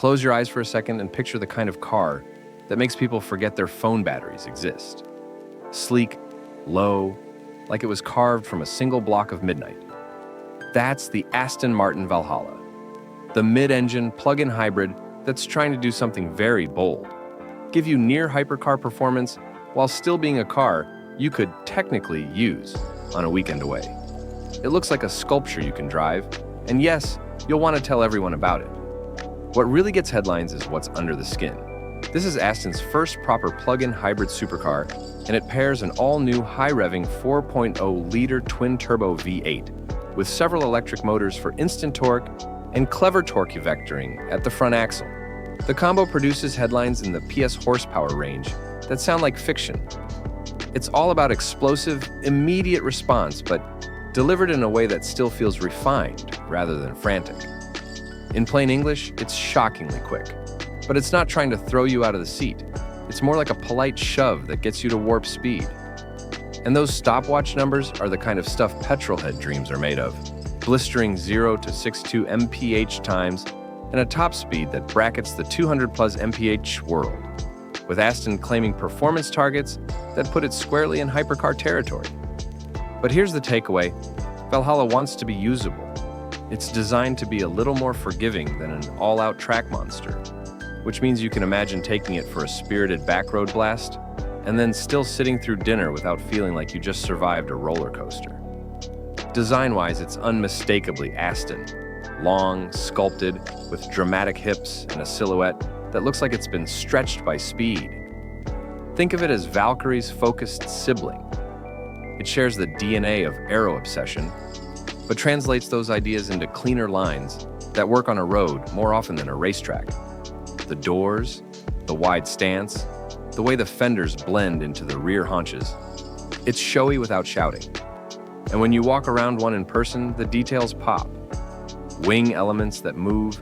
Close your eyes for a second and picture the kind of car that makes people forget their phone batteries exist. Sleek, low, like it was carved from a single block of midnight. That's the Aston Martin Valhalla, the mid-engine plug-in hybrid that's trying to do something very bold. Give you near hypercar performance while still being a car you could technically use on a weekend away. It looks like a sculpture you can drive, and yes, you'll want to tell everyone about it. What really gets headlines is what's under the skin. This is Aston's first proper plug-in hybrid supercar, and it pairs an all-new high-revving 4.0-liter twin-turbo V8 with several electric motors for instant torque and clever torque vectoring at the front axle. The combo produces headlines in the PS horsepower range that sound like fiction. It's all about explosive, immediate response, but delivered in a way that still feels refined rather than frantic. In plain English, it's shockingly quick, but it's not trying to throw you out of the seat. It's more like a polite shove that gets you to warp speed. And those stopwatch numbers are the kind of stuff petrolhead dreams are made of. Blistering 0 to 62 mph times and a top speed that brackets the 200 plus mph world, with Aston claiming performance targets that put it squarely in hypercar territory. But here's the takeaway: Valhalla wants to be usable. It's designed to be a little more forgiving than an all-out track monster, which means you can imagine taking it for a spirited backroad blast and then still sitting through dinner without feeling like you just survived a roller coaster. Design-wise, it's unmistakably Aston. Long, sculpted, with dramatic hips and a silhouette that looks like it's been stretched by speed. Think of it as Valkyrie's focused sibling. It shares the DNA of aero obsession, but translates those ideas into cleaner lines that work on a road more often than a racetrack. The doors, the wide stance, the way the fenders blend into the rear haunches. It's showy without shouting. And when you walk around one in person, the details pop. Wing elements that move,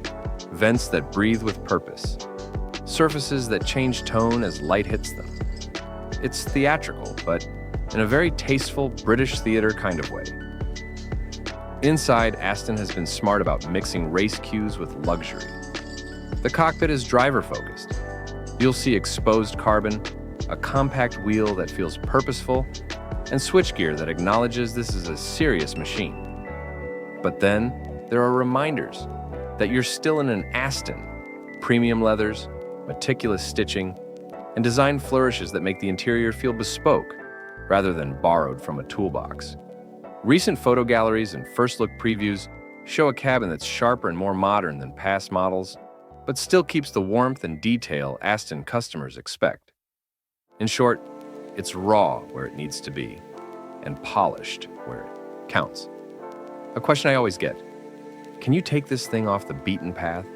vents that breathe with purpose, surfaces that change tone as light hits them. It's theatrical, but in a very tasteful British theater kind of way. Inside, Aston has been smart about mixing race cues with luxury. The cockpit is driver-focused. You'll see exposed carbon, a compact wheel that feels purposeful, and switchgear that acknowledges this is a serious machine. But then, there are reminders that you're still in an Aston. Premium leathers, meticulous stitching, and design flourishes that make the interior feel bespoke, rather than borrowed from a toolbox. Recent photo galleries and first-look previews show a cabin that's sharper and more modern than past models, but still keeps the warmth and detail Aston customers expect. In short, it's raw where it needs to be, and polished where it counts. A question I always get: can you take this thing off the beaten path?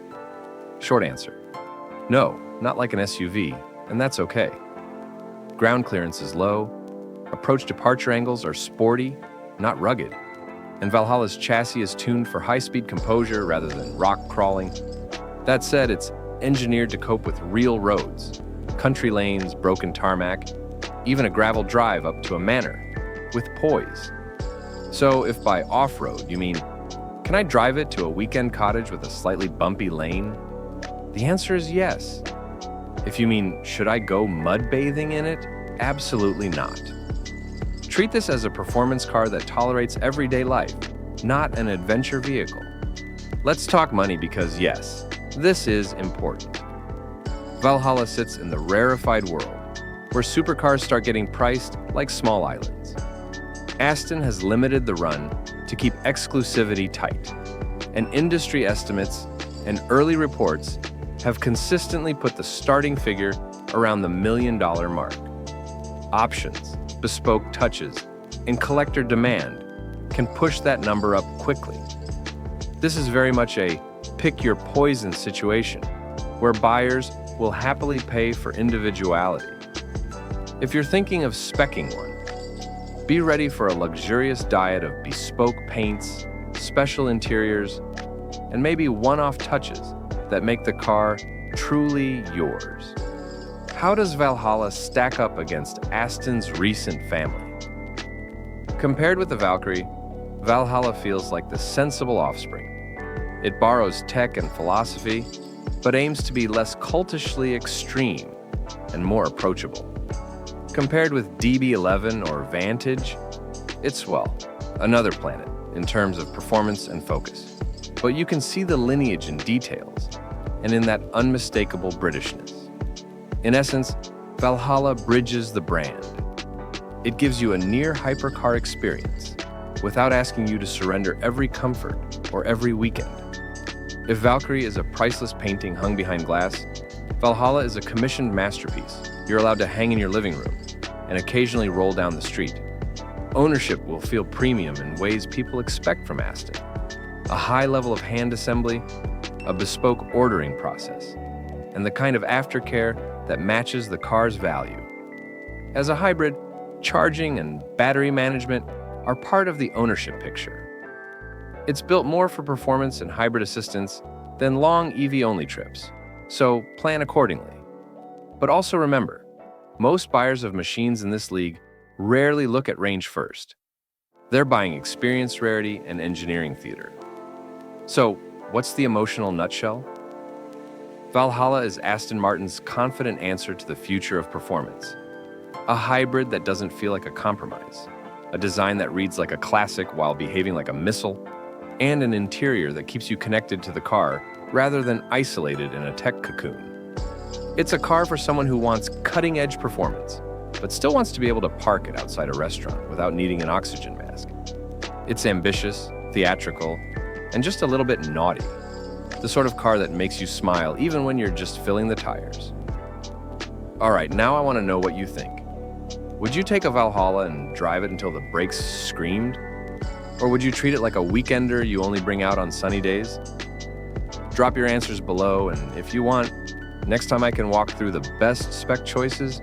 Short answer: no, not like an SUV, and that's okay. Ground clearance is low, approach-departure angles are sporty, not rugged, and Valhalla's chassis is tuned for high-speed composure rather than rock crawling. That said, it's engineered to cope with real roads, country lanes, broken tarmac, even a gravel drive up to a manor, with poise. So if by off-road you mean, can I drive it to a weekend cottage with a slightly bumpy lane? The answer is yes. If you mean, should I go mud bathing in it? Absolutely not. Treat this as a performance car that tolerates everyday life, not an adventure vehicle. Let's talk money because yes, this is important. Valhalla sits in the rarefied world, where supercars start getting priced like small islands. Aston has limited the run to keep exclusivity tight, and industry estimates and early reports have consistently put the starting figure around the $1 million mark. Options, bespoke touches, and collector demand can push that number up quickly. This is very much a pick-your-poison situation, where buyers will happily pay for individuality. If you're thinking of speccing one, be ready for a luxurious diet of bespoke paints, special interiors, and maybe one-off touches that make the car truly yours. How does Valhalla stack up against Aston's recent family? Compared with the Valkyrie, Valhalla feels like the sensible offspring. It borrows tech and philosophy, but aims to be less cultishly extreme and more approachable. Compared with DB11 or Vantage, it's, well, another planet in terms of performance and focus. But you can see the lineage in details and in that unmistakable Britishness. In essence, Valhalla bridges the brand. It gives you a near hypercar experience without asking you to surrender every comfort or every weekend. If Valkyrie is a priceless painting hung behind glass, Valhalla is a commissioned masterpiece you're allowed to hang in your living room and occasionally roll down the street. Ownership will feel premium in ways people expect from Aston. A high level of hand assembly, a bespoke ordering process, and the kind of aftercare that matches the car's value. As a hybrid, charging and battery management are part of the ownership picture. It's built more for performance and hybrid assistance than long EV-only trips, so plan accordingly. But also remember, most buyers of machines in this league rarely look at range first. They're buying experience, rarity, and engineering theater. So, what's the emotional nutshell? Valhalla is Aston Martin's confident answer to the future of performance. A hybrid that doesn't feel like a compromise, a design that reads like a classic while behaving like a missile, and an interior that keeps you connected to the car rather than isolated in a tech cocoon. It's a car for someone who wants cutting-edge performance, but still wants to be able to park it outside a restaurant without needing an oxygen mask. It's ambitious, theatrical, and just a little bit naughty. The sort of car that makes you smile even when you're just filling the tires. All right, now I want to know what you think. Would you take a Valhalla and drive it until the brakes screamed? Or would you treat it like a weekender you only bring out on sunny days? Drop your answers below, and if you want, next time I can walk through the best spec choices,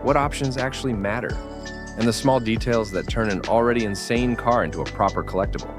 what options actually matter, and the small details that turn an already insane car into a proper collectible.